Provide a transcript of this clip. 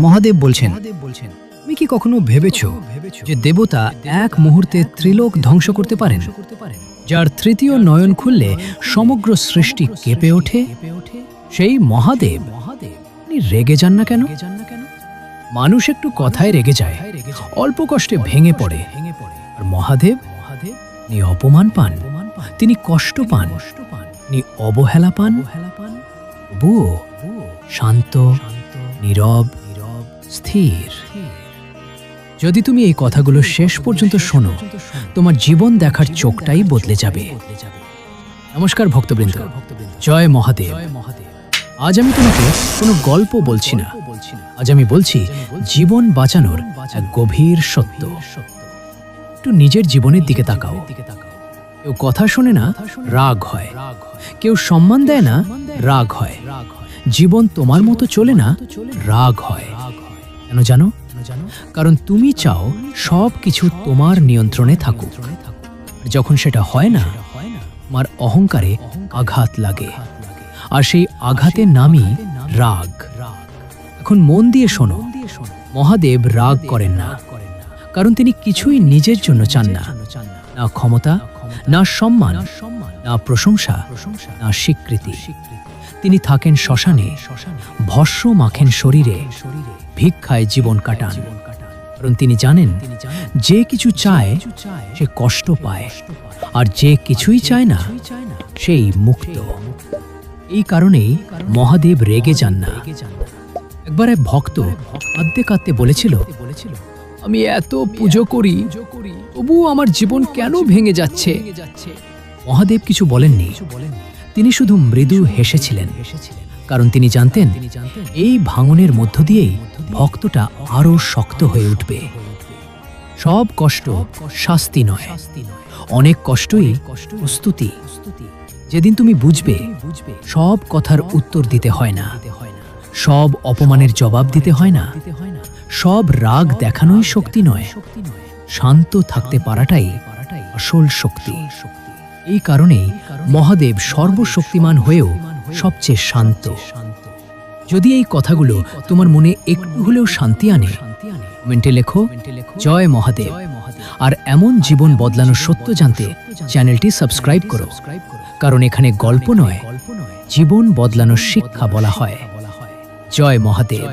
মহাদেব বলছেন, তুমি কি কখনো ভেবেছ যে দেবতা এক মুহূর্তে ত্রিলোক ধ্বংস করতে পারেন, যার তৃতীয় নয়ন খুললে সমগ্র সৃষ্টি কেঁপে ওঠে? সেই মহাদেব আপনি রেগে যান না কেন? মানুষ একটু কথায় রেগে যায়, অল্প কষ্টে ভেঙে পড়ে। আর মহাদেব, তিনি অপমান পান, তিনি কষ্ট পান, তিনি অবহেলা পান, তবুও শান্ত, নীরব, স্থির। যদি তুমি এই কথাগুলো শেষ পর্যন্ত শোনো, তোমার জীবন দেখার চোখটাই বদলে যাবে। নমস্কার ভক্তবৃন্দ, জয় মহাদেব। আজ আমি তোমাকে কোনো গল্প বলছি না, আজ আমি বলছি জীবন বাঁচানোর এক গভীর সত্য। একটু নিজের জীবনের দিকে তাকাও। কেউ কথা শোনে না, রাগ হয়। কেউ সম্মান দেয় না, রাগ হয়। জীবন তোমার মতো চলে না, রাগ হয়। কেন জানো? কারণ তুমি চাও সব কিছু তোমার নিয়ন্ত্রণে থাকুক। যখন সেটা হয় না, তোমার অহংকারে আঘাত লাগে, আর সেই আঘাতের নামই রাগ। এখন মন দিয়ে শোনো, মহাদেব রাগ করেন না, কারণ তিনি কিছুই নিজের জন্য চান না। না ক্ষমতা, না সম্মান, না প্রশংসা, না স্বীকৃতি। তিনি থাকেন শ্মশানে, ভস্ম মাখেন শরীরে, ভিক্ষায় জীবন কাটান। কারণ তিনি জানেন, যে কিছু চায় সে কষ্ট পায়, আর যে কিছুই চায় না সেই মুক্ত। এই কারণেই মহাদেব রেগে যান না। একবার এক ভক্ত কাঁদতে কাঁদতে বলেছিল, আমি এত পুজো করি, তবুও আমার জীবন কেন ভেঙে যাচ্ছে? মহাদেব কিছু বলেননি, তিনি শুধু মৃদু হেসেছিলেন। কারণ তিনি জানতেন, এই ভাঙনের মধ্য দিয়েই ভক্তটা আরো শক্ত হয়ে উঠবে। সব কষ্ট শাস্তি নয়, অনেক কষ্টই প্রস্তুতি। যেদিন তুমি বুঝবে সব কথার উত্তর দিতে হয় না, সব অপমানের জবাব দিতে হয় না, সব রাগ দেখানোই শক্তি নয়, শান্ত থাকতে পারাটাই আসল শক্তি। এই কারণেই মহাদেব সর্বশক্তিমান হয়েও সবচেয়ে শান্ত। যদি এই কথাগুলো তোমার মনে একটু হলেও শান্তি আনে, কমেন্টে লেখো জয় মহাদেব। আর এমন জীবন বদলানোর সত্য জানতে চ্যানেলটি সাবস্ক্রাইব করো, কারণ এখানে গল্প নয়, জীবন বদলানোর শিক্ষা বলা হয়। জয় মহাদেব।